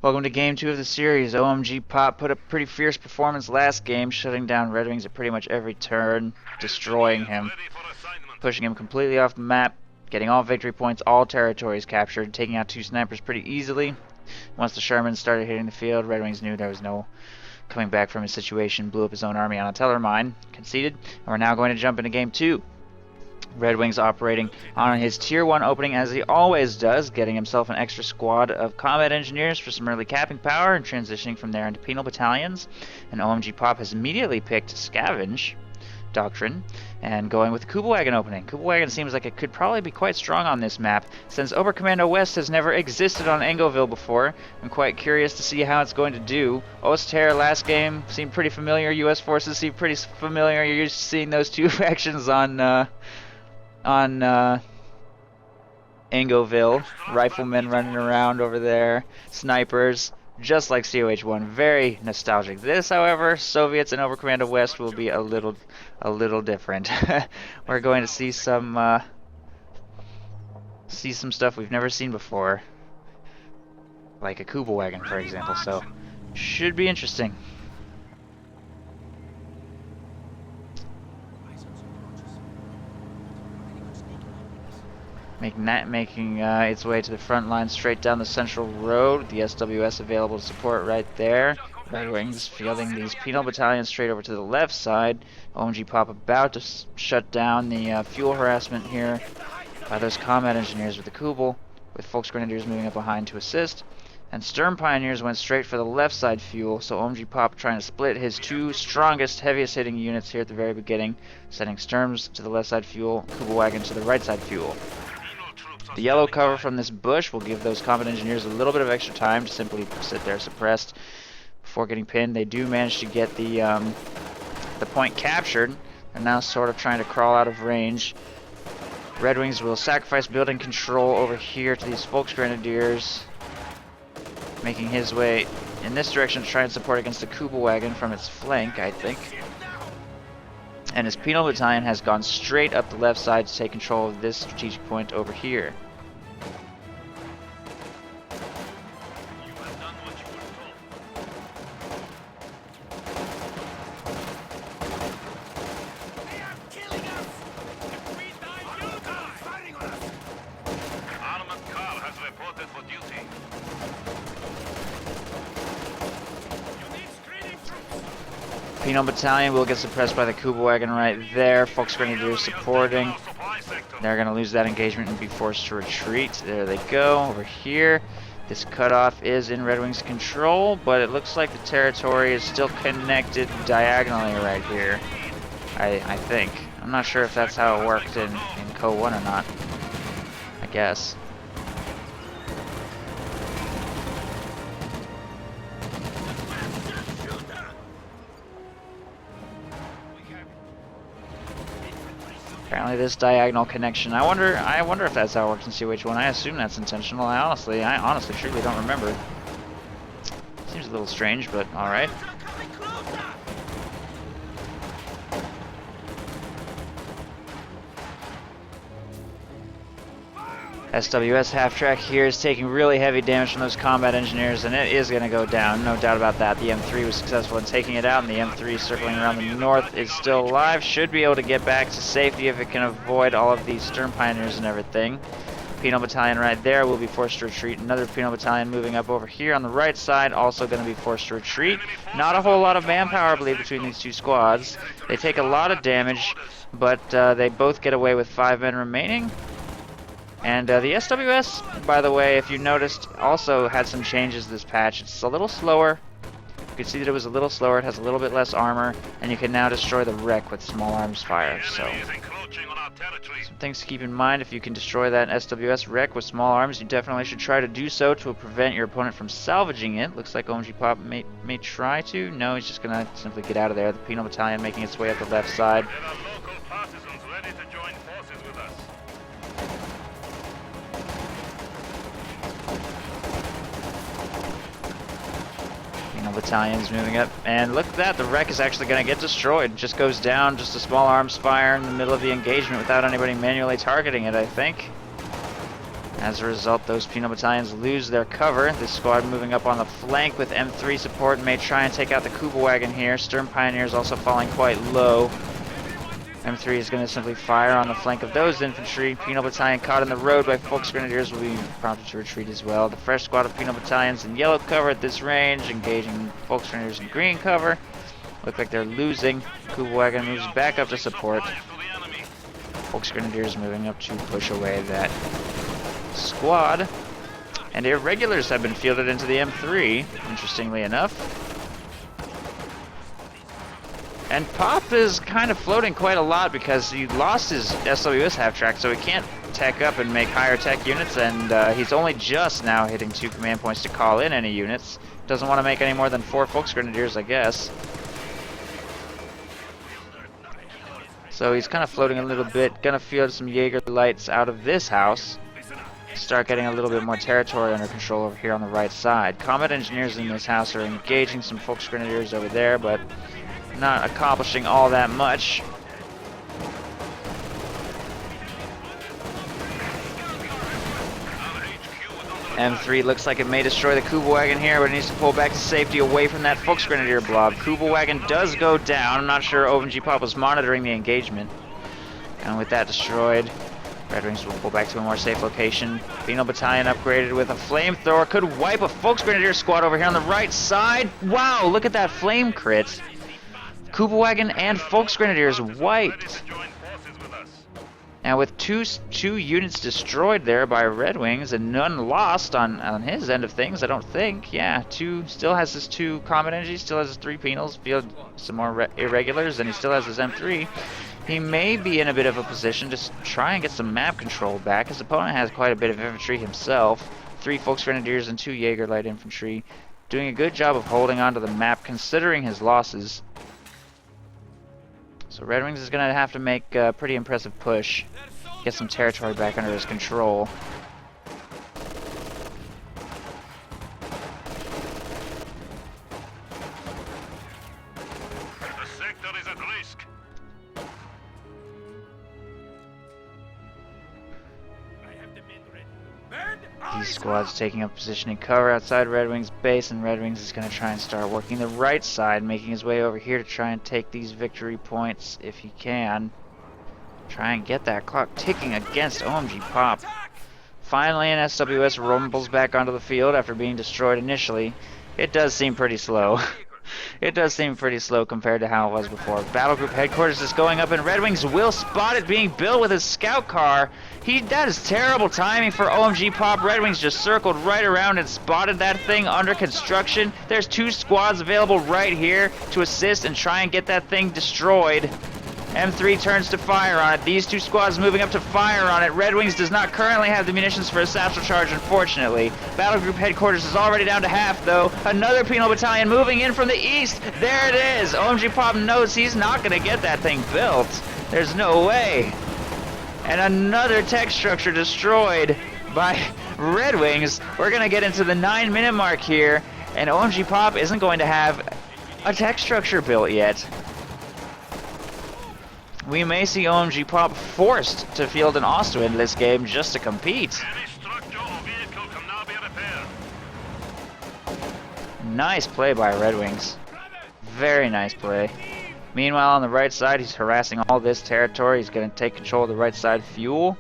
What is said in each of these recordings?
Welcome to Game 2 of the series. OMGPOP put a pretty fierce performance last game, shutting down RedxWings at pretty much every turn, destroying him, pushing him completely off the map, getting all victory points, all territories captured, taking out 2 snipers pretty easily. Once the Shermans started hitting the field, RedxWings knew there was no coming back from his situation, blew up his own army on a teller mine, conceded, and we're now going to jump into Game 2. RedxWings operating on his Tier 1 opening as he always does, getting himself an extra squad of combat engineers for some early capping power and transitioning from there into penal battalions. And OMGPOP has immediately picked Scavenge Doctrine and going with the Kugelwagen opening. Kugelwagen seems like it could probably be quite strong on this map. Since Oberkommando West has never existed on Engoville before, I'm quite curious to see how it's going to do. Oster last game seemed pretty familiar. US forces seem pretty familiar. You're used to seeing those two factions on Engoville. Riflemen running around over there, snipers, just like COH1. Very nostalgic. This, however, Soviets and Oberkommando West will be a little different. We're going to see some stuff we've never seen before, like a Kugelwagen, for example. So, should be interesting. Making its way to the front line straight down the central road. The SWS available to support right there. RedxWings fielding these penal battalions straight over to the left side. OMGPOP about to shut down the fuel harassment here by those combat engineers with the Kubel, with Volksgrenadiers moving up behind to assist. And Sturm Pioneers went straight for the left side fuel, so OMGPOP trying to split his 2 strongest, heaviest hitting units here at the very beginning, sending Sturms to the left side fuel, Kugelwagen to the right side fuel. The yellow cover from this bush will give those combat engineers a little bit of extra time to simply sit there suppressed before getting pinned. They do manage to get the point captured. They're now sort of trying to crawl out of range. RedxWings will sacrifice building control over here to these Volksgrenadiers, making his way in this direction to try and support against the Kugelwagen from its flank, I think. And his penal battalion has gone straight up the left side to take control of this strategic point over here. Penal battalion will get suppressed by the Kugelwagen right there. Volksgrenadiers supporting. They're going to lose that engagement and be forced to retreat. There they go. Over here, this cutoff is in RedxWings' control, but it looks like the territory is still connected diagonally right here. I think. I'm not sure if that's how it worked in Co 1 or not. I guess. Apparently this diagonal connection. I wonder if that's how it works in COH1. I assume that's intentional. I honestly truly don't remember. Seems a little strange, but alright. SWS half-track here is taking really heavy damage from those combat engineers, and it is going to go down, no doubt about that. The M3 was successful in taking it out, and the M3 circling around the north is still alive. Should be able to get back to safety if it can avoid all of these Sturm Pioneers and everything. Penal battalion right there will be forced to retreat. Another penal battalion moving up over here on the right side, also going to be forced to retreat. Not a whole lot of manpower, I believe, between these two squads. They take a lot of damage, but they both get away with 5 men remaining. And the SWS, by the way, if you noticed, also had some changes this patch. It's a little slower. You can see that it was a little slower. It has a little bit less armor, and you can now destroy the wreck with small arms fire. So, some things to keep in mind. If you can destroy that SWS wreck with small arms, you definitely should try to do so to prevent your opponent from salvaging it. Looks like OMGPOP may try to. No, he's just going to simply get out of there. The penal battalion making its way up the left side. Battalions moving up, and look at that, the wreck is actually going to get destroyed. Just goes down, just a small arms fire in the middle of the engagement without anybody manually targeting it, I think. As a result, those penal battalions lose their cover. This squad moving up on the flank with M3 support may try and take out the Kuba wagon here. Stern Pioneers also falling quite low. M3 is going to simply fire on the flank of those infantry. Penal battalion caught in the road by Volksgrenadiers will be prompted to retreat as well. The fresh squad of penal battalions in yellow cover at this range, engaging Volksgrenadiers in green cover. Look like they're losing. Kuba wagon moves back up to support. Volksgrenadiers moving up to push away that squad. And irregulars have been fielded into the M3, interestingly enough. And Pop is kind of floating quite a lot because he lost his SWS half-track, so he can't tech up and make higher tech units, and he's only just now hitting 2 command points to call in any units. Doesn't want to make any more than 4 Volksgrenadiers, I guess. So he's kind of floating a little bit. Gonna field some Jaeger lights out of this house. Start getting a little bit more territory under control over here on the right side. Combat engineers in this house are engaging some Volksgrenadiers over there, but not accomplishing all that much. M3 looks like it may destroy the Kuba wagon here, but it needs to pull back to safety away from that Volksgrenadier blob. Kuba wagon does go down. I'm not sure OMGPOP was monitoring the engagement. And with that destroyed, RedxWings will pull back to a more safe location. Penal battalion upgraded with a flamethrower could wipe a Volksgrenadier squad over here on the right side. Wow, look at that flame crit. Kuba wagon and Volksgrenadiers wiped. Now with two units destroyed there by RedxWings and none lost on his end of things, I don't think. Yeah, still has his 2 combat energies, still has his 3 penals, field some more irregulars, and he still has his M3. He may be in a bit of a position to try and get some map control back. His opponent has quite a bit of infantry himself. 3 Volksgrenadiers and 2 Jaeger light infantry. Doing a good job of holding on to the map considering his losses. So RedxWings is going to have to make a pretty impressive push. Get some territory back under his control. The sector is at risk. These squads taking up positioning cover outside RedxWings base, and RedxWings is going to try and start working the right side, making his way over here to try and take these victory points if he can. Try and get that clock ticking against OMGPOP. Finally, an SWS rumbles back onto the field after being destroyed initially. It does seem pretty slow. It does seem pretty slow compared to how it was before. Battle group headquarters is going up, and RedxWings will spot it being built with his scout car. That is terrible timing for OMGPOP. RedxWings just circled right around and spotted that thing under construction. There's 2 squads available right here to assist and try and get that thing destroyed. M3 turns to fire on it. These 2 squads moving up to fire on it. RedxWings does not currently have the munitions for a satchel charge, unfortunately. Battle group headquarters is already down to half, though. Another penal battalion moving in from the east. There it is. OMGPOP knows he's not going to get that thing built. There's no way. And another tech structure destroyed by RedxWings. We're going to get into the 9-minute mark here, and OMGPOP isn't going to have a tech structure built yet. We may see OMGPOP forced to field an Ostwind this game just to compete. Nice play by RedxWings. Very nice play. Meanwhile, on the right side, he's harassing all this territory. He's going to take control of the right side fuel.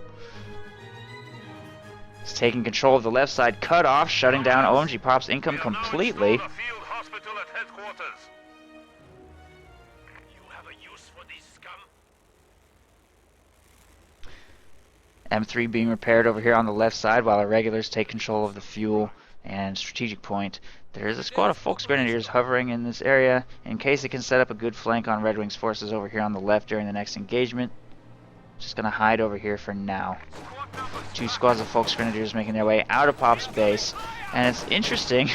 He's taking control of the left side cutoff, shutting down OMGPOP's income completely. M3 being repaired over here on the left side while our regulars take control of the fuel and strategic point. There is a squad of Volksgrenadiers hovering in this area in case it can set up a good flank on RedxWings forces over here on the left during the next engagement. Just gonna hide over here for now. 2 squads of Volksgrenadiers making their way out of Pop's base, and it's interesting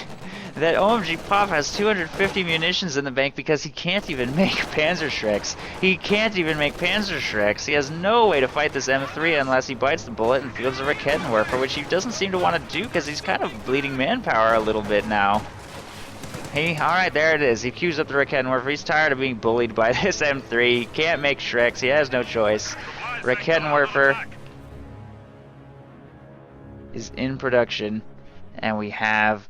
that OMGPOP has 250 munitions in the bank because he can't even make Panzerschrecks. He can't even make Panzerschrecks. He has no way to fight this M3 unless he bites the bullet and fields a Raketenwerfer, which he doesn't seem to want to do because he's kind of bleeding manpower a little bit now. Alright, there it is. He queues up the Raketenwerfer. He's tired of being bullied by this M3. He can't make Shreks. He has no choice. Raketenwerfer is in production, and we have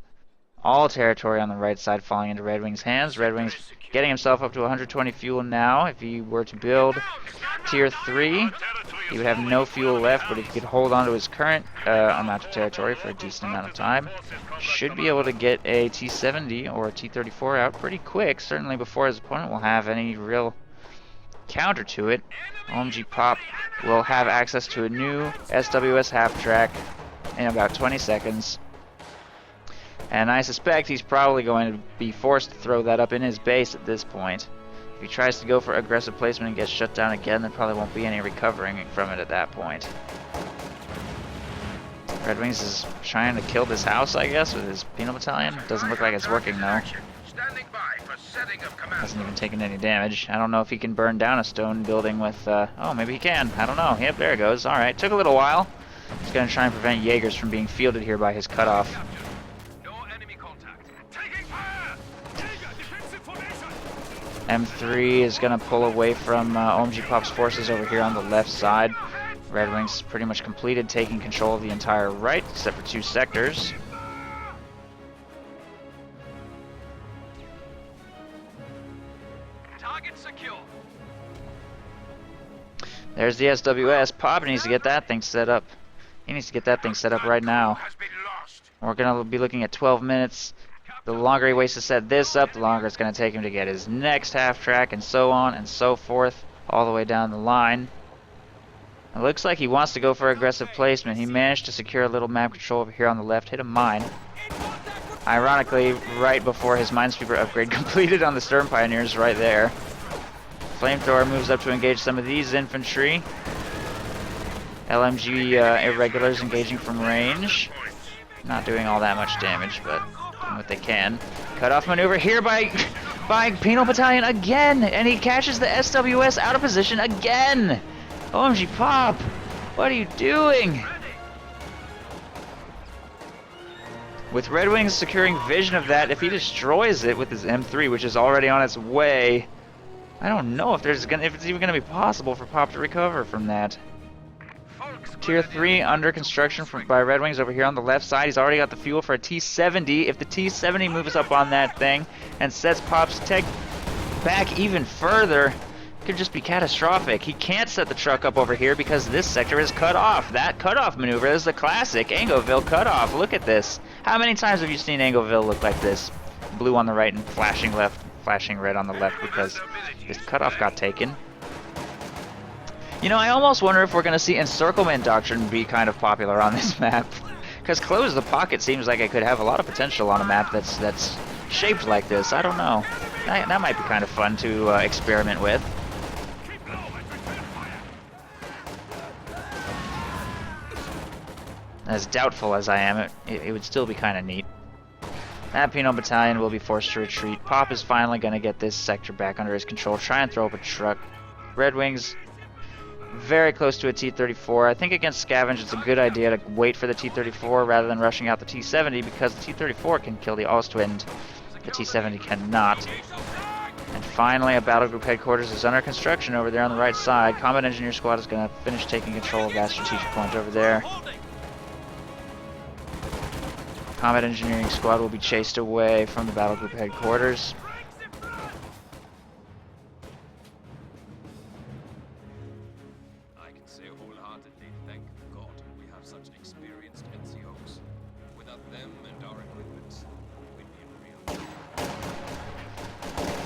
all territory on the right side falling into Red Wings' hands. Red Wings getting himself up to 120 fuel now. If he were to build Tier 3, he would have no fuel left, but if he could hold on to his current amount of territory for a decent amount of time, should be able to get a T-70 or a T-34 out pretty quick, certainly before his opponent will have any real counter to it. OMGPOP will have access to a new SWS half-track in about 20 seconds. And I suspect he's probably going to be forced to throw that up in his base at this point. If he tries to go for aggressive placement and gets shut down again, there probably won't be any recovering from it at that point. Red Wings is trying to kill this house, I guess, with his penal battalion. Doesn't look like it's working, though. Hasn't even taken any damage. I don't know if he can burn down a stone building with... oh, maybe he can. I don't know. Yep, there it goes. Alright, took a little while. He's going to try and prevent Jaegers from being fielded here by his cutoff. M3 is going to pull away from OMGPOP's forces over here on the left side. Red Wings pretty much completed taking control of the entire right, except for 2 sectors. Target secure. There's the SWS. Pop needs to get that thing set up. He needs to get that thing set up right now. We're going to be looking at 12 minutes. The longer he waits to set this up, the longer it's going to take him to get his next half-track, and so on and so forth, all the way down the line. It looks like he wants to go for aggressive placement. He managed to secure a little map control over here on the left, hit a mine. Ironically, right before his Minesweeper upgrade completed on the Stern Pioneers right there. Flamethrower moves up to engage some of these infantry. LMG irregulars engaging from range. Not doing all that much damage, but doing what they can. Cutoff maneuver here by Penal Battalion again! And he catches the SWS out of position again! OMGPOP! What are you doing? With Red Wings securing vision of that, if he destroys it with his M3, which is already on its way, I don't know if it's even gonna be possible for Pop to recover from that. Tier 3 under construction by Red Wings over here on the left side. He's already got the fuel for a T-70. If the T-70 moves up on that thing and sets Pop's tech back even further, it could just be catastrophic. He can't set the truck up over here because this sector is cut off. That cutoff maneuver is the classic Angoville cutoff. Look at this. How many times have you seen Angoville look like this? Blue on the right and flashing left, flashing red on the left because this cutoff got taken. You know, I almost wonder if we're going to see Encirclement Doctrine be kind of popular on this map. Because Close the Pocket seems like it could have a lot of potential on a map that's shaped like this. I don't know. That might be kind of fun to experiment with. As doubtful as I am, it would still be kind of neat. That Penal Battalion will be forced to retreat. Pop is finally going to get this sector back under his control. Try and throw up a truck. Red Wings very close to a T-34. I think against Scavenge it's a good idea to wait for the T-34 rather than rushing out the T-70 because the T-34 can kill the Ostwind. The T-70 cannot. And finally, a battle group headquarters is under construction over there on the right side. Combat Engineer Squad is going to finish taking control of that strategic point over there. Combat Engineering Squad will be chased away from the battle group headquarters. I can say wholeheartedly thank God we have such experienced NCOs. Without them and our equipment, we'd be in real.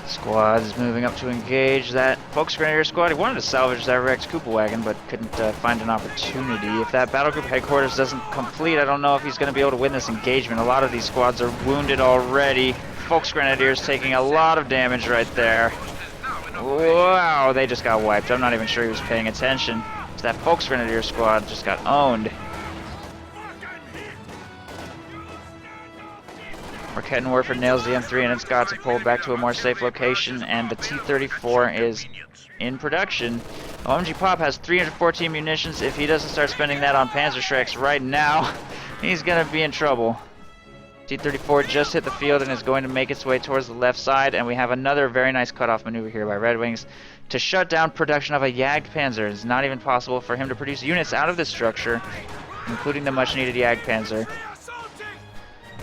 Squad is moving up to engage that Folks Grenadier Squad. He wanted to salvage that Rex Koopa wagon, but couldn't find an opportunity. If that battle group headquarters doesn't complete, I don't know if he's going to be able to win this engagement. A lot of these squads are wounded already. Folks Grenadiers taking a lot of damage right there. Wow, they just got wiped. I'm not even sure he was paying attention. So that Folks Grenadier Squad just got owned. Rocket Warfare nails the M3 and it's got to pull back to a more safe location, and the T-34 is in production. OMGPOP has 314 munitions. If he doesn't start spending that on Panzerschrecks right now, he's going to be in trouble. T-34 just hit the field and is going to make its way towards the left side, and we have another very nice cutoff maneuver here by Red Wings to shut down production of a Jagd Panzer. It's not even possible for him to produce units out of this structure including the much-needed Jagdpanzer,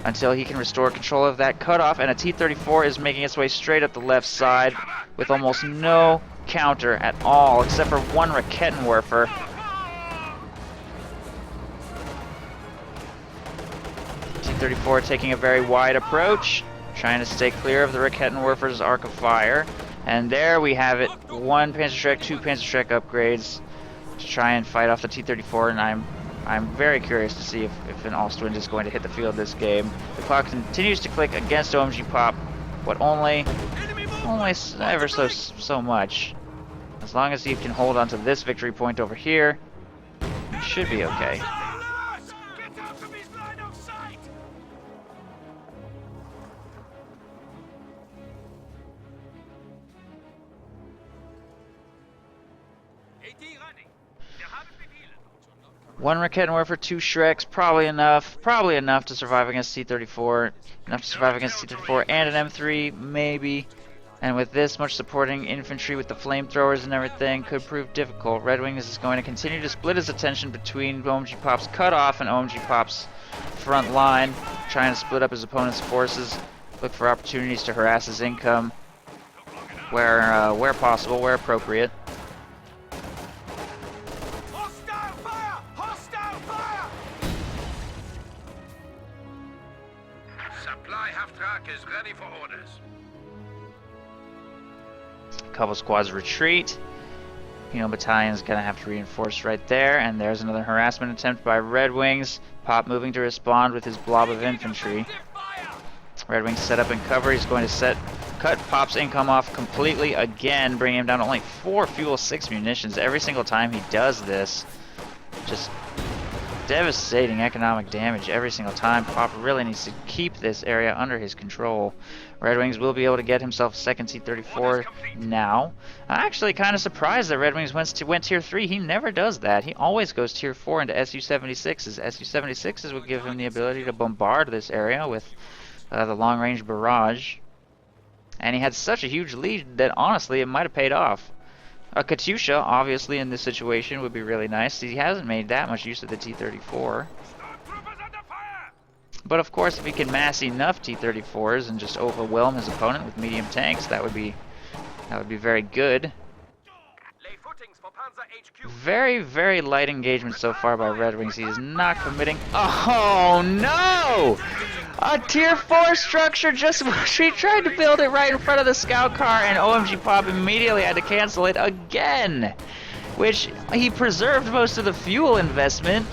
until he can restore control of that cutoff, and a T-34 is making its way straight up the left side with almost no counter at all, except for one Rakettenwerfer. T-34 taking a very wide approach, trying to stay clear of the Rakettenwerfer's arc of fire. And there we have it, one Panzerschreck, two Panzerschreck upgrades to try and fight off the T-34, and I'm very curious to see if an Ostwind is going to hit the field this game. The clock continues to click against OMGPOP, but only ever so much. As long as he can hold on to this victory point over here, he should be okay. One Rakettenwerfer, two Shreks, probably enough to survive against T-34. Enough to survive against T-34 and an M3, maybe. And with this much supporting infantry with the flamethrowers and everything, could prove difficult. RedxWings is going to continue to split his attention between OMGPOP's cutoff and OMGPOP's front line, trying to split up his opponent's forces, look for opportunities to harass his income where possible, where appropriate. Is ready for orders. Couple squads retreat. Penal Battalion's gonna have to reinforce right there, and there's another harassment attempt by RedxWings. Pop moving to respond with his blob of infantry. RedxWings set up and cover. He's going to cut Pop's income off completely again, bringing him down to only 4 fuel, 6 munitions every single time he does this. Just devastating economic damage every single time. Pop really needs to keep this area under his control. RedxWings will be able to get himself a second T-34 now. I'm actually kind of surprised that RedxWings went Tier 3. He never does that. He always goes Tier 4 into Su-76s. Su-76s would give him the ability to bombard this area with the long-range barrage. And he had such a huge lead that honestly it might have paid off. A Katyusha, obviously, in this situation would be really nice. He hasn't made that much use of the T-34. But of course, if he can mass enough T-34s and just overwhelm his opponent with medium tanks, that would be very good. Very, very light engagement so far by RedxWings. He is not committing. Oh no! A Tier 4 structure just she tried to build it right in front of the scout car, and OMGPOP immediately had to cancel it again. Which he preserved most of the fuel investment,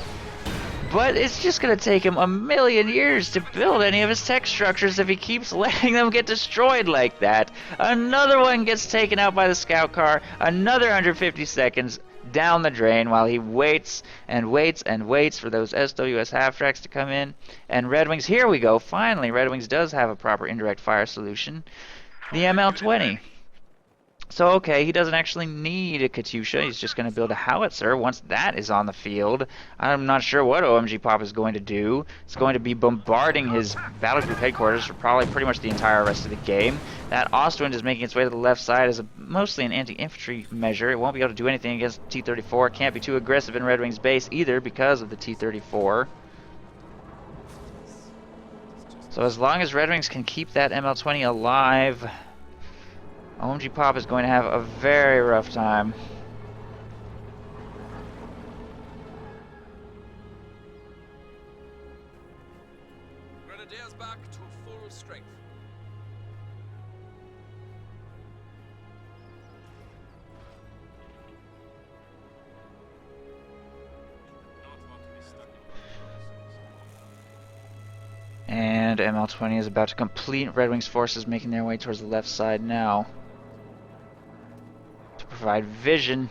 but it's just gonna take him a million years to build any of his tech structures if he keeps letting them get destroyed like that. Another one gets taken out by the scout car, another 150 seconds down the drain while he waits and waits and waits for those SWS half-tracks to come in. And RedxWings, here we go, finally, RedxWings does have a proper indirect fire solution. The ML-20. So, okay, he doesn't actually need a Katyusha. He's just going to build a howitzer once that is on the field. I'm not sure what OMGPOP is going to do. It's going to be bombarding his battle group headquarters for probably pretty much the entire rest of the game. That Ostwind is making its way to the left side as mostly an anti-infantry measure. It won't be able to do anything against T-34. Can't be too aggressive in RedxWings' base either because of the T-34. So as long as RedxWings can keep that ML-20 alive, OMGPOP is going to have a very rough time. Grenadiers back to full strength. And ML-20 is about to complete. RedxWings forces making their way towards the left side now to provide vision.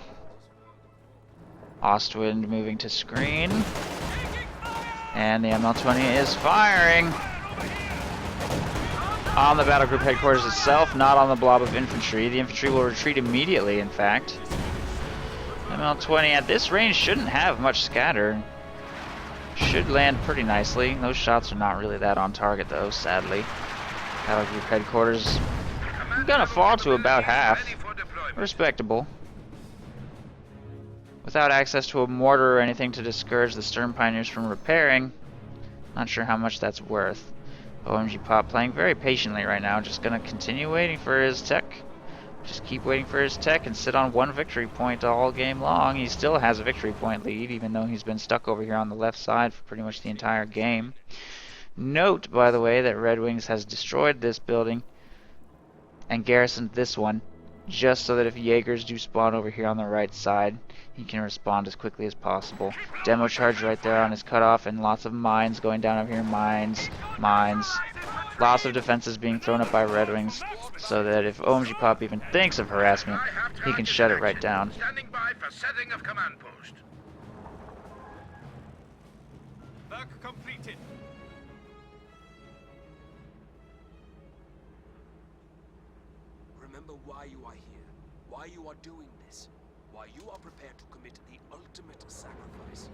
Ostwind moving to screen. And the ML-20 is firing on the battle group headquarters itself, not on the blob of infantry. The infantry will retreat immediately, in fact. ML-20 at this range shouldn't have much scatter. Should land pretty nicely. Those shots are not really that on target, though, sadly. Battle group headquarters gonna fall to about half. Respectable. without access to a mortar or anything to discourage the Stern Pioneers from repairing, not sure how much that's worth. OMGPOP playing very patiently right now, just gonna continue waiting for his tech. Just keep waiting for his tech and sit on one victory point all game long. He still has a victory point lead, even though he's been stuck over here on the left side for pretty much the entire game. Note, by the way, that RedxWings has destroyed this building and garrisoned this one, just so that if Jaegers do spawn over here on the right side, he can respond as quickly as possible. Demo charge right there on his cutoff, and lots of mines going down over here. Mines. Lots of defenses being thrown up by RedxWings, so that if OMGPOP even thinks of harassment, he can shut it right down. Standing by for setting of command post. Work completed. Remember why you are here, why you are doing this, why you are prepared to commit the ultimate sacrifice.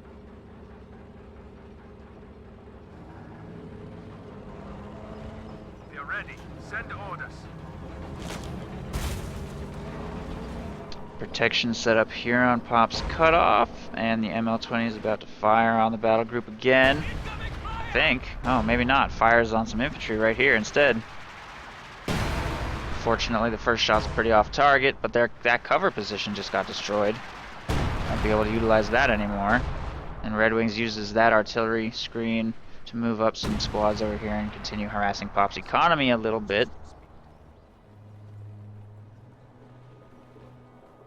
We're ready. Send orders. Protection set up here on Pop's cutoff, and the ML-20 is about to fire on the battle group again. I think. Oh, maybe not. Fires on some infantry right here instead. Fortunately, the first shot's pretty off target, but that cover position just got destroyed. Won't be able to utilize that anymore. And RedxWings uses that artillery screen to move up some squads over here and continue harassing Pop's economy a little bit.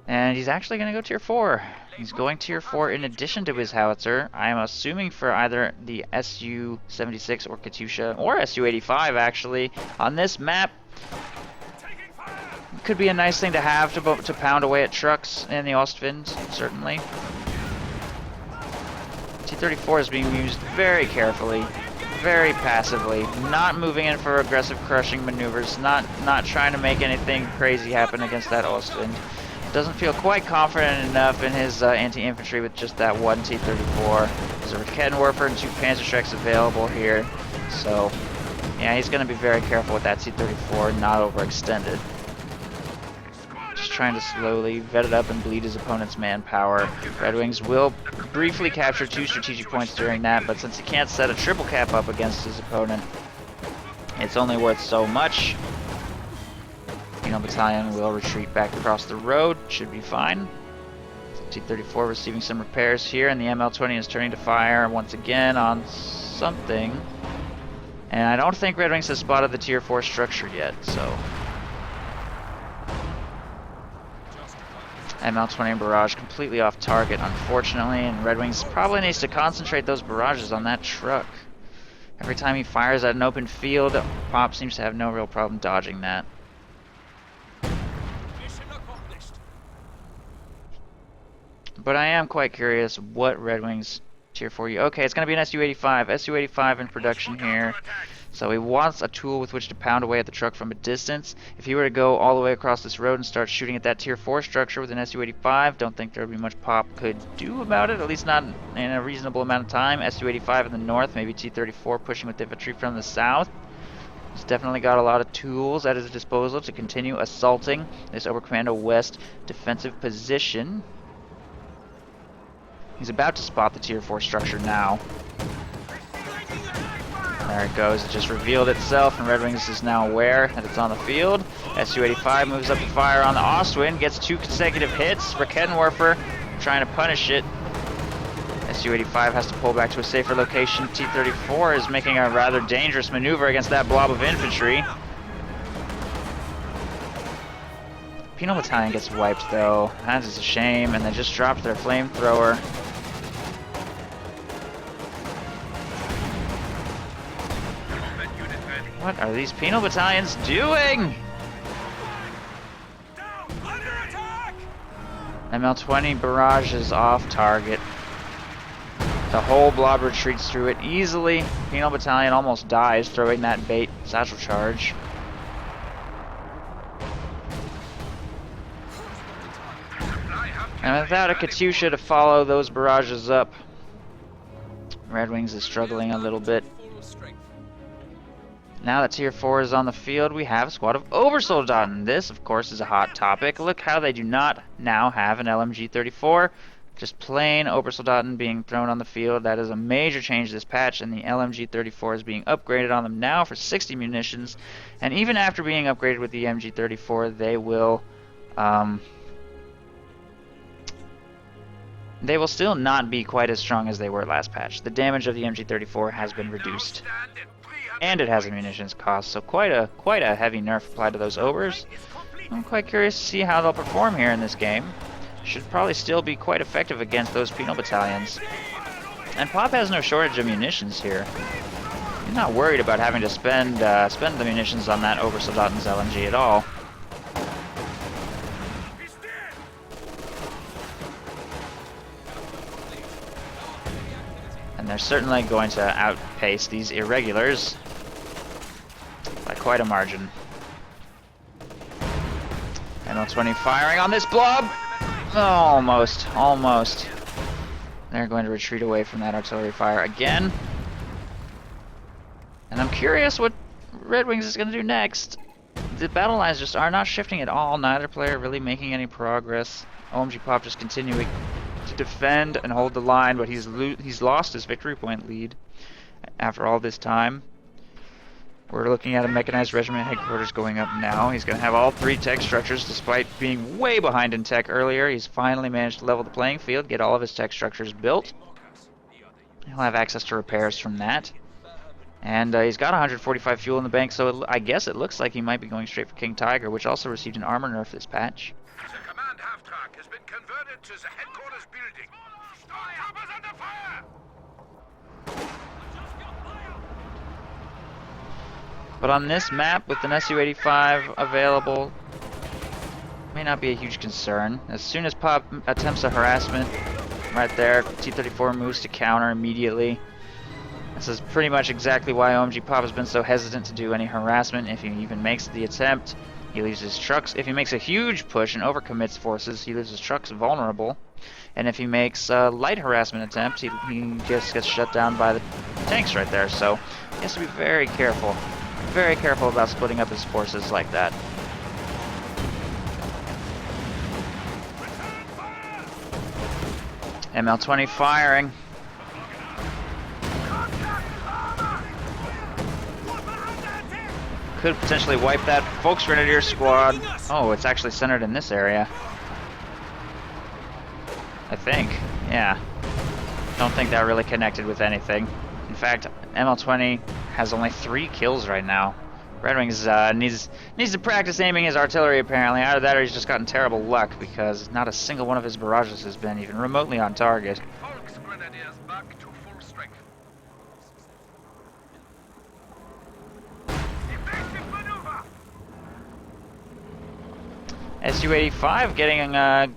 And he's actually going to go tier 4. He's going tier 4 in addition to his howitzer. I am assuming for either the Su-76 or Katyusha, or Su-85 actually. On this map, could be a nice thing to have to pound away at trucks in the Ostwind, certainly. T-34 is being used very carefully, very passively, not moving in for aggressive crushing maneuvers, not trying to make anything crazy happen against that Ostwind. Doesn't feel quite confident enough in his anti-infantry with just that one T-34. There's a Raketenwerfer and 2 Panzerschrecks available here, so yeah, he's going to be very careful with that T-34, not overextended. Just trying to slowly vet it up and bleed his opponent's manpower. RedxWings will briefly capture 2 strategic points during that, but since he can't set a triple cap up against his opponent, it's only worth so much. Penal Battalion will retreat back across the road, should be fine. T-34 receiving some repairs here, and the ML-20 is turning to fire once again on something. And I don't think RedxWings has spotted the tier 4 structure yet, so ML-20 barrage completely off target, unfortunately, and RedxWings probably needs to concentrate those barrages on that truck. Every time he fires at an open field, Pop seems to have no real problem dodging that. But I am quite curious what RedxWings tier 4 you. Okay, it's going to be an Su-85. Su-85 in production here. So he wants a tool with which to pound away at the truck from a distance. If he were to go all the way across this road and start shooting at that tier 4 structure with an Su-85, don't think there would be much Pop could do about it, at least not in a reasonable amount of time. Su-85 in the north, maybe T-34 pushing with infantry from the south. He's definitely got a lot of tools at his disposal to continue assaulting this Oberkommando West defensive position. He's about to spot the tier 4 structure now. There it goes, it just revealed itself, and RedxWings is now aware that it's on the field. Su-85 moves up to fire on the Ostwind, gets 2 consecutive hits. Raketenwerfer trying to punish it. Su-85 has to pull back to a safer location. T-34 is making a rather dangerous maneuver against that blob of infantry. Penal Battalion gets wiped though. That is a shame, and they just dropped their flamethrower. What are these Penal Battalions doing? ML-20 barrage is off target. The whole blob retreats through it easily. Penal Battalion almost dies throwing that bait satchel charge. And without a Katyusha to follow those barrages up, RedxWings is struggling a little bit. Now that tier 4 is on the field, we have a squad of Obersoldaten. This, of course, is a hot topic. Look how they do not now have an LMG-34. Just plain Obersoldaten being thrown on the field. That is a major change this patch, and the LMG-34 is being upgraded on them now for 60 munitions. And even after being upgraded with the MG-34, they will still not be quite as strong as they were last patch. The damage of the MG-34 has been reduced, and it has a munitions cost, so quite a heavy nerf applied to those Obers. I'm quite curious to see how they'll perform here in this game. Should probably still be quite effective against those penal battalions. And Pop has no shortage of munitions here. He's not worried about having to spend the munitions on that Obersoldaten's LMG at all. And they're certainly going to outpace these irregulars by quite a margin. ML20 firing on this blob! Almost. They're going to retreat away from that artillery fire again. And I'm curious what RedxWings is going to do next. The battle lines just are not shifting at all. Neither player really making any progress. OMGPOP just continuing to defend and hold the line, but he's lost his victory point lead after all this time. We're looking at a mechanized regiment headquarters going up now. He's going to have all 3 tech structures despite being way behind in tech earlier. He's finally managed to level the playing field, get all of his tech structures built. He'll have access to repairs from that. And he's got 145 fuel in the bank, so I guess it looks like he might be going straight for King Tiger, which also received an armor nerf this patch. The command half-track has been converted to the headquarters building. Stormtroopers under fire! But on this map, with an Su-85 available, may not be a huge concern. As soon as Pop attempts a harassment, right there, T-34 moves to counter immediately. This is pretty much exactly why OMGPOP has been so hesitant to do any harassment. If he even makes the attempt, he leaves his trucks. If he makes a huge push and overcommits forces, he leaves his trucks vulnerable. And if he makes a light harassment attempt, he just gets shut down by the tanks right there. So he has to be very careful. Very careful about splitting up his forces like that. ML20 firing. Could potentially wipe that Volksgrenadier squad. Oh, it's actually centered in this area. I think. Yeah. Don't think that really connected with anything. In fact, ML20 has only 3 kills right now. RedxWings needs to practice aiming his artillery apparently. Either that or he's just gotten terrible luck because not a single one of his barrages has been even remotely on target. Volksgrenadiers back to full strength. Evasive maneuver! Su-85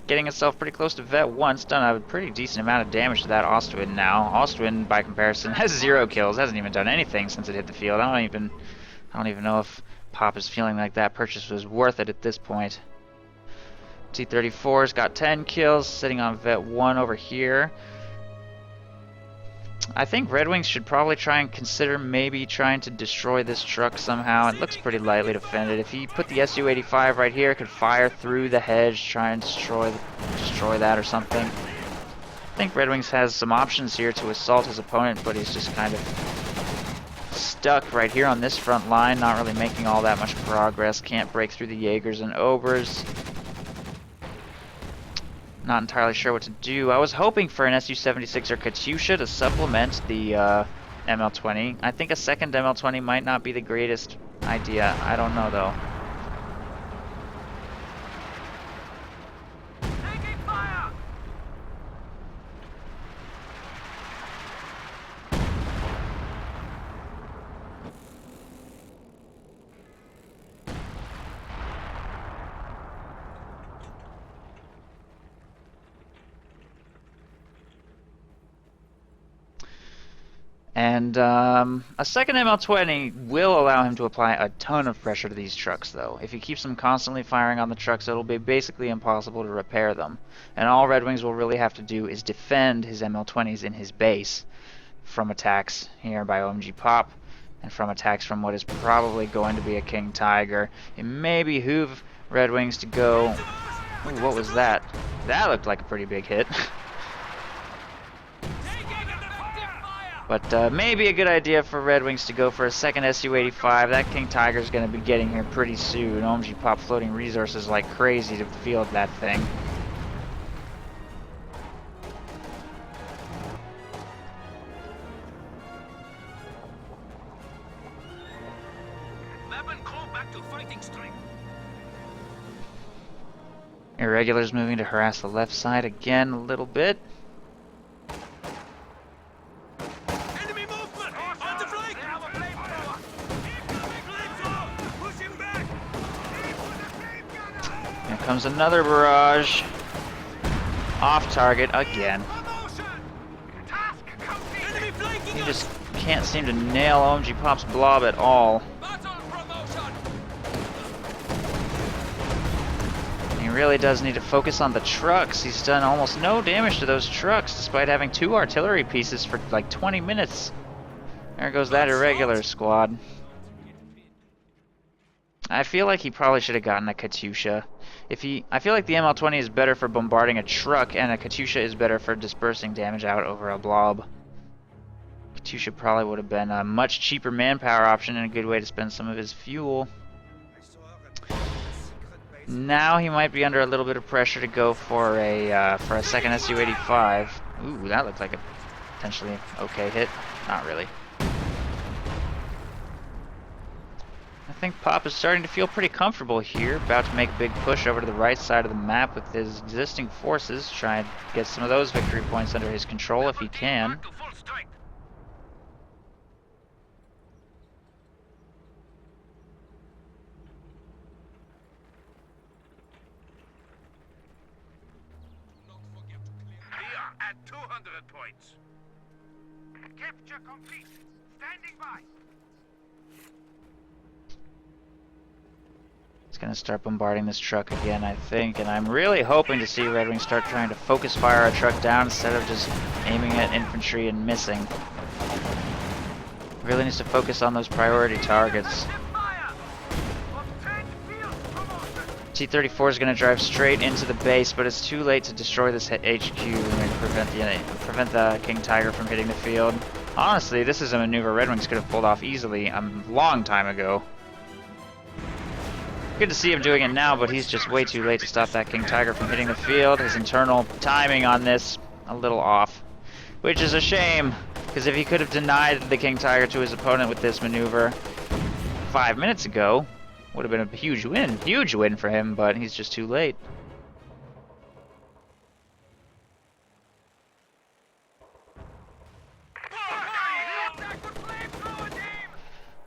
getting itself pretty close to Vet 1. It's done a pretty decent amount of damage to that Ostwind now. Ostwind, by comparison, has 0 kills. Hasn't even done anything since it hit the field. I don't even know if Pop is feeling like that purchase was worth it at this point. T-34's got 10 kills, sitting on Vet 1 over here. I think RedxWings should probably try and consider maybe trying to destroy this truck somehow. It looks pretty lightly defended. If he put the Su-85 right here, it could fire through the hedge, try and destroy that or something. I think RedxWings has some options here to assault his opponent, but he's just kind of stuck right here on this front line, not really making all that much progress. Can't break through the Jaegers and Obers. Not entirely sure what to do. I was hoping for an Su-76 or Katyusha to supplement the ML20. I think a second ML20 might not be the greatest idea. I don't know though. Taking fire! And a second ML20 will allow him to apply a ton of pressure to these trucks, though. If he keeps them constantly firing on the trucks, it'll be basically impossible to repair them. And all RedxWings will really have to do is defend his ML20s in his base from attacks here by OMGPOP, and from attacks from what is probably going to be a King Tiger. It may behoove RedxWings to go... Ooh, what was that? That looked like a pretty big hit. But maybe a good idea for RedxWings to go for a second Su-85. That King Tiger's going to be getting here pretty soon. OMGPOP floating resources like crazy to field that thing. Irregulars moving to harass the left side again a little bit. Enemy movement! On the flank! Push him back! Here comes another barrage. Off target again. Enemy flanking You us! just can't seem to nail OMGPOP's blob at all. Battle promotion! He really does need to focus on the trucks. He's done almost no damage to those trucks despite having 2 artillery pieces for like 20 minutes. There goes that irregular squad. I feel like he probably should have gotten a Katyusha. I feel like the ML-20 is better for bombarding a truck and a Katyusha is better for dispersing damage out over a blob. Katyusha probably would have been a much cheaper manpower option and a good way to spend some of his fuel. Now he might be under a little bit of pressure to go for a second Su-85. Ooh, that looks like a potentially okay hit. Not really. I think Pop is starting to feel pretty comfortable here. About to make a big push over to the right side of the map with his existing forces. Try and get some of those victory points under his control if he can. At 200 points. Capture complete. Standing by. He's going to start bombarding this truck again, I think, and I'm really hoping to see RedxWings start trying to focus fire a truck down instead of just aiming at infantry and missing. Really needs to focus on those priority targets. T-34 is going to drive straight into the base, but it's too late to destroy this HQ and prevent the King Tiger from hitting the field. Honestly, this is a maneuver RedxWings could have pulled off easily a long time ago. Good to see him doing it now, but he's just way too late to stop that King Tiger from hitting the field. His internal timing on this, a little off. Which is a shame, because if he could have denied the King Tiger to his opponent with this maneuver 5 minutes ago, would have been a huge win for him, but he's just too late.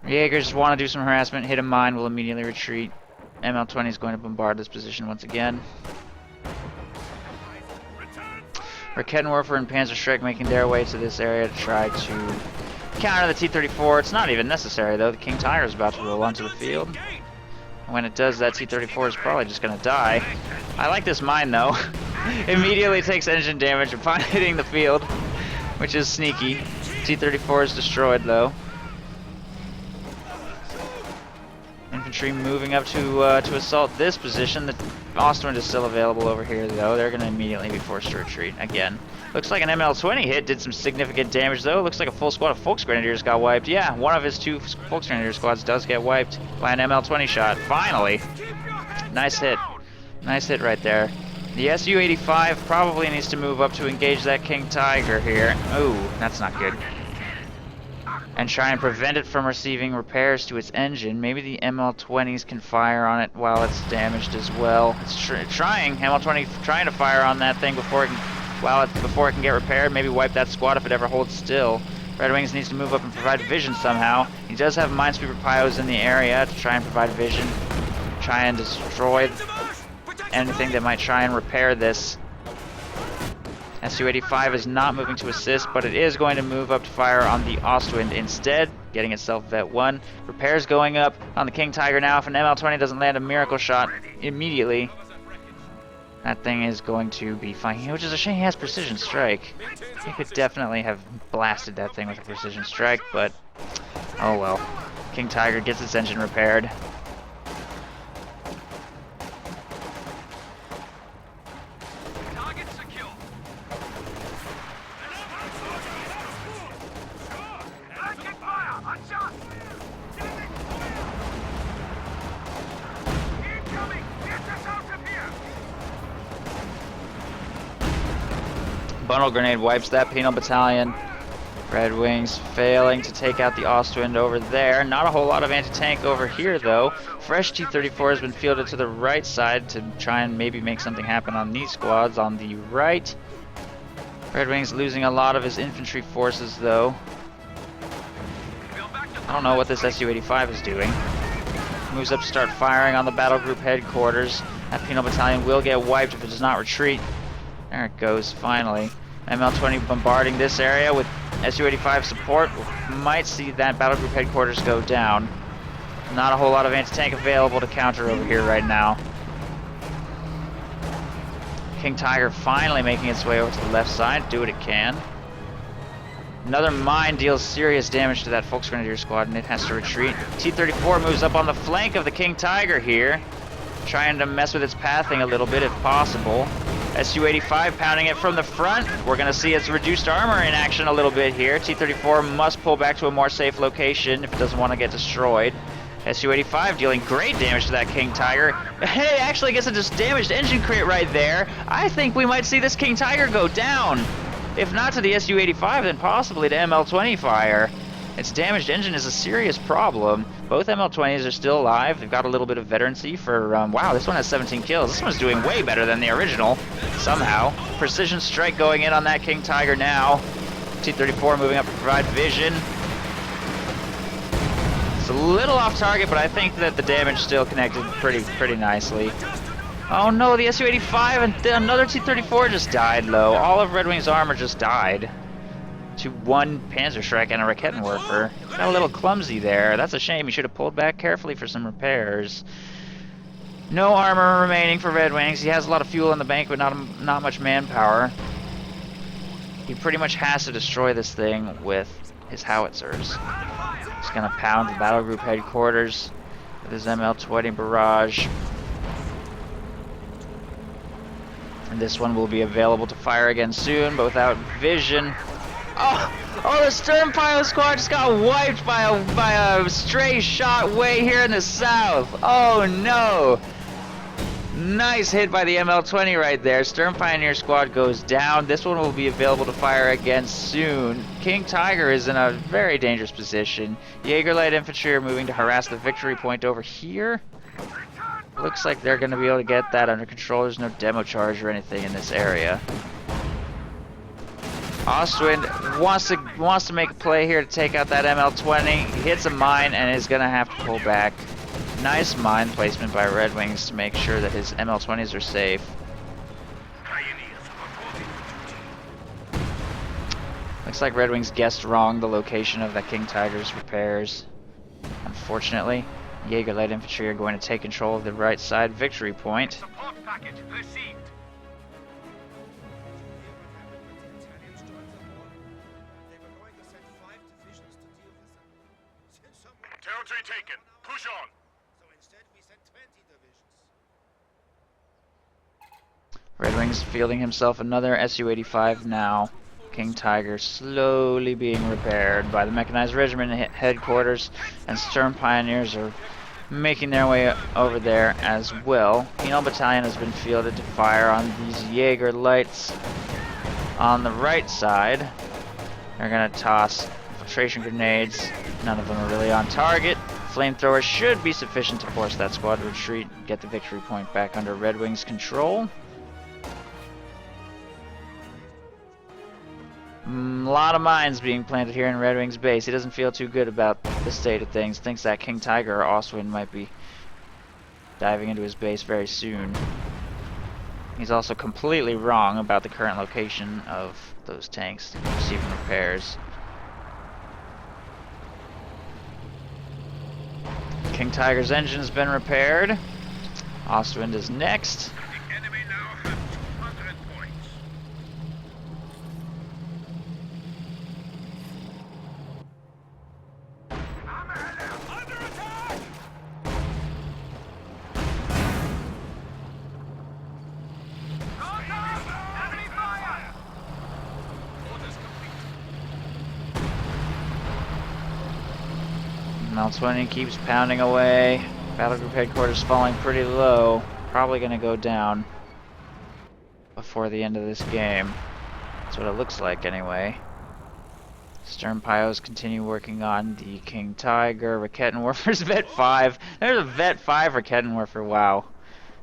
Jaegers want to do some harassment, hit a mine, will immediately retreat. ML-20 is going to bombard this position once again. Rakettenwerfer and Panzerschreck making their way to this area to try to counter the T-34. It's not even necessary though, the King Tiger is about to roll onto the field. When it does, that T-34 is probably just going to die. I like this mine though. Immediately takes engine damage upon hitting the field, which is sneaky. T-34 is destroyed though. Infantry moving up to assault this position. The Ostwind is still available over here though. They're going to immediately be forced to retreat again. Looks like an ML-20 hit did some significant damage though. Looks like a full squad of Volksgrenadiers got wiped. Yeah, one of his 2 Volksgrenadier squads does get wiped by an ML-20 shot. Finally! Nice hit. Nice hit right there. The Su-85 probably needs to move up to engage that King Tiger here. Ooh, that's not good. And try and prevent it from receiving repairs to its engine. Maybe the ML-20s can fire on it while it's damaged as well. It's trying. ML-20 trying to fire on that thing before it can get repaired. Maybe wipe that squad if it ever holds still. RedxWings needs to move up and provide vision somehow. He does have Minesweeper Pyos in the area to try and provide vision. Try and destroy anything that might try and repair this. Su-85 is not moving to assist, but it is going to move up to fire on the Ostwind instead, getting itself Vet 1. Repairs going up on the King Tiger now. If an ML-20 doesn't land a miracle shot immediately, that thing is going to be fine. Which is a shame he has Precision Strike. He could definitely have blasted that thing with a Precision Strike, but oh well. King Tiger gets its engine repaired. Bundle grenade wipes that penal battalion. Red Wings failing to take out the Ostwind over there. Not a whole lot of anti-tank over here, though. Fresh T-34 has been fielded to the right side to try and maybe make something happen on these squads on the right. Red Wings losing a lot of his infantry forces, though. I don't know what this Su-85 is doing. Moves up to start firing on the battle group headquarters. That penal battalion will get wiped if it does not retreat. There it goes, finally. ML-20 bombarding this area with Su-85 support. We might see that battle group headquarters go down. Not a whole lot of anti-tank available to counter over here right now. King Tiger finally making its way over to the left side. Do what it can. Another mine deals serious damage to that Volksgrenadier squad and it has to retreat. T-34 moves up on the flank of the King Tiger here, trying to mess with its pathing a little bit if possible. Su-85 pounding it from the front. We're going to see its reduced armor in action a little bit here. T-34 must pull back to a more safe location if it doesn't want to get destroyed. Su-85 dealing great damage to that King Tiger. Hey, actually gets a damaged engine crit right there. I think we might see this King Tiger go down. If not to the Su-85, then possibly to ML-20 fire. Its damaged engine is a serious problem. Both ML-20s are still alive. They've got a little bit of veterancy for, wow, this one has 17 kills. This one's doing way better than the original, somehow. Precision strike going in on that King Tiger now. T-34 moving up to provide vision. It's a little off target, but I think that the damage still connected pretty nicely. Oh no, the Su-85 and another T-34 just died low. All of Red Wing's armor just died. To one Panzerschreck and a Raketenwerfer. Got a little clumsy there. That's a shame. He should have pulled back carefully for some repairs. No armor remaining for Red Wings. He has a lot of fuel in the bank, but not much manpower. He pretty much has to destroy this thing with his howitzers. He's gonna pound the battle group headquarters with his ML-20 barrage. And this one will be available to fire again soon, but without vision. Oh, the stern pilot squad just got wiped by a stray shot way here in the south. Oh no! Nice hit by the ML-20 right there. Stern Pioneer squad goes down. This one will be available to fire again soon. King Tiger is in a very dangerous position. Jaeger Light Infantry are moving to harass the victory point over here. Looks like they're going to be able to get that under control. There's no demo charge or anything in this area. Ostwind wants to make a play here to take out that ML-20. He hits a mine and is going to have to pull back. Nice mine placement by Red Wings to make sure that his ML-20s are safe. Looks like Red Wings guessed wrong the location of that King Tiger's repairs. Unfortunately, Jaeger Light Infantry are going to take control of the right side victory point. Support package received. Territory taken. Push on. So instead we sent 20 divisions. Red Wings fielding himself another Su-85 now. King Tiger slowly being repaired by the Mechanized Regiment headquarters, and Stern Pioneers are making their way over there as well. Penal Battalion has been fielded to fire on these Jaeger Lights on the right side. They're going to toss infiltration grenades. None of them are really on target. Flamethrowers should be sufficient to force that squad to retreat and get the victory point back under Red Wings' control. A lot of mines being planted here in Red Wings base. He doesn't feel too good about the state of things. Thinks that King Tiger or Ostwind might be diving into his base very soon. He's also completely wrong about the current location of those tanks receiving repairs. King Tiger's engine has been repaired. Ostwind is next. The enemy now have 200 points. Under attack! Contact! Enemy fire! Orders complete. ML-20 keeps pounding away. Battle group headquarters falling pretty low. Probably going to go down before the end of this game. That's what it looks like anyway. Stern Pyos continue working on the King Tiger. Rakettenwerfer's Vet 5. There's a Vet 5 Rakettenwerfer. Wow.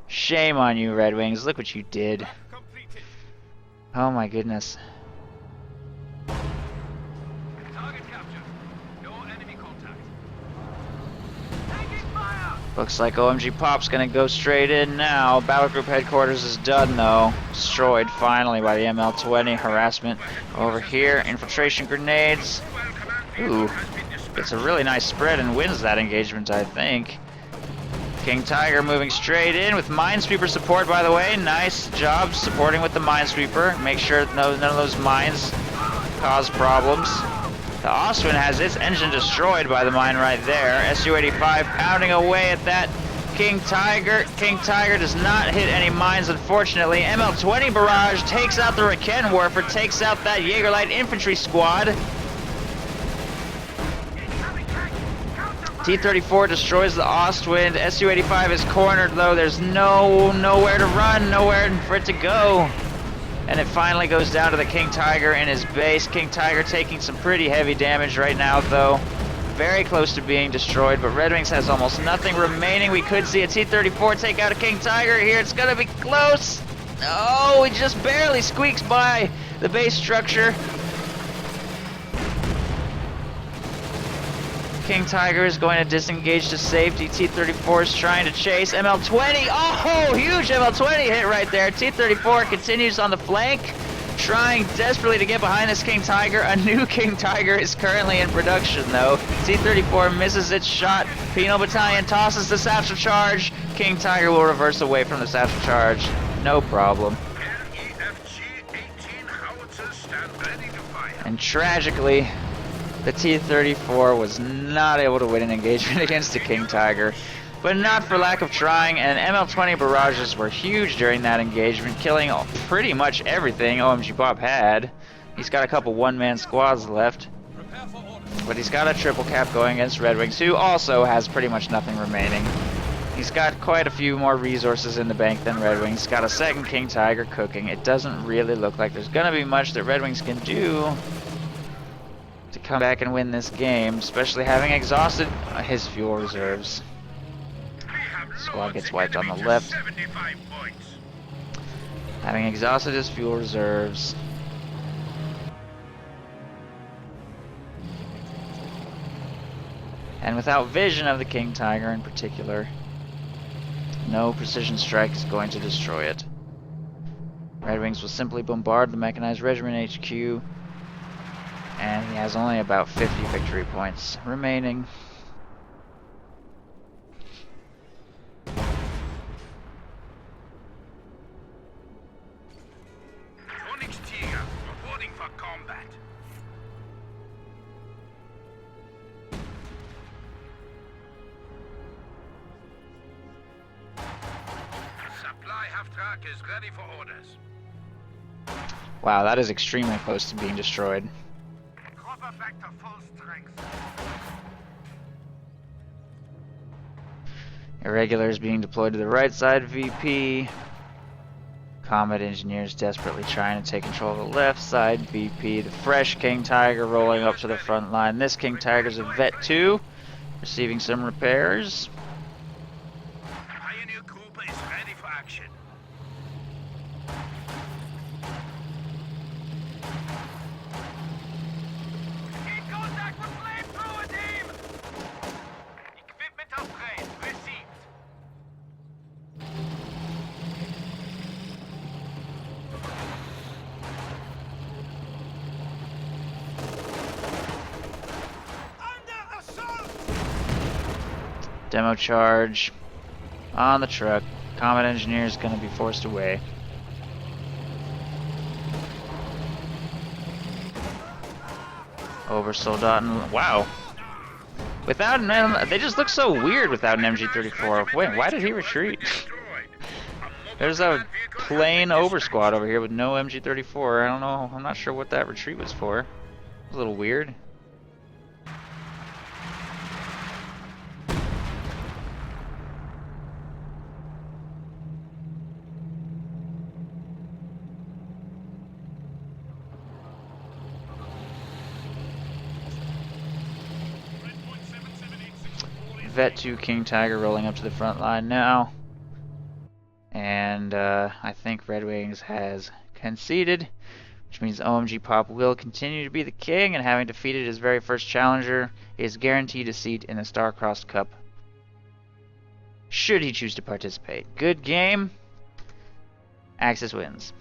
Shame on you, RedxWings. Look what you did. Completed. Oh my goodness. Target captured. No enemy contact. Taking fire! Looks like OMGPOP's gonna go straight in now. Battle Group Headquarters is done though. Destroyed finally by the ML-20. Harassment over here. Infiltration grenades. Ooh. Gets a really nice spread and wins that engagement, I think. King Tiger moving straight in with Minesweeper support, by the way. Nice job supporting with the Minesweeper. Make sure that none of those mines cause problems. The Ostwind has its engine destroyed by the mine right there. Su-85 pounding away at that King Tiger. King Tiger does not hit any mines, unfortunately. ML-20 barrage takes out the Rakettenwerfer, takes out that Jaegerlight infantry squad. T-34 destroys the Ostwind. Su-85 is cornered though. There's nowhere to run, nowhere for it to go. And it finally goes down to the King Tiger in his base. King Tiger taking some pretty heavy damage right now though. Very close to being destroyed, but RedxWings has almost nothing remaining. We could see a T-34 take out a King Tiger here. It's gonna be close. Oh, it just barely squeaks by the base structure. King Tiger is going to disengage to safety. T-34 is trying to chase. ML-20. Oh, huge ML-20 hit right there. T-34 continues on the flank, trying desperately to get behind this King Tiger. A new King Tiger is currently in production, though. T-34 misses its shot. Penal Battalion tosses the satchel charge. King Tiger will reverse away from the satchel charge. No problem. LEFG-18 howitzers stand ready to fire. And tragically, the T-34 was not able to win an engagement against the King Tiger, but not for lack of trying, and ML-20 barrages were huge during that engagement, killing pretty much everything OMGPOP had. He's got a couple one-man squads left, but he's got a triple cap going against RedxWings, who also has pretty much nothing remaining. He's got quite a few more resources in the bank than RedxWings. He's got a second King Tiger cooking. It doesn't really look like there's going to be much that RedxWings can do to come back and win this game, especially having exhausted his fuel reserves. Squad gets wiped on the left. 75 points. Having exhausted his fuel reserves. And without vision of the King Tiger in particular, no precision strike is going to destroy it. RedxWings will simply bombard the Mechanized Regiment HQ, and he has only about 50 victory points remaining. Onyx Tiger, reporting for combat. Supply half-track is ready for orders. Wow, that is extremely close to being destroyed. Copper factor full strength. Irregulars being deployed to the right side, VP. Combat engineers desperately trying to take control of the left side, VP. The fresh King Tiger rolling up to the front line. This King Tiger's a Vet 2, receiving some repairs. Pioneer group is ready for action. In contact with flamethrower team! Equipment upgrade received. Under assault! Demo charge on the truck. Combat engineer is going to be forced away. Over Soldaten. Wow. Without an they just look so weird without an MG34. Wait, why did he retreat? There's a plain over squad over here with no MG34. I don't know. I'm not sure what that retreat was for. It was a little weird. Vet 2 King Tiger rolling up to the front line now. And I think RedxWings has conceded, which means OMGPOP will continue to be the king, and having defeated his very first challenger, is guaranteed a seat in the Star-Crossed Cup, should he choose to participate. Good game. Axis wins.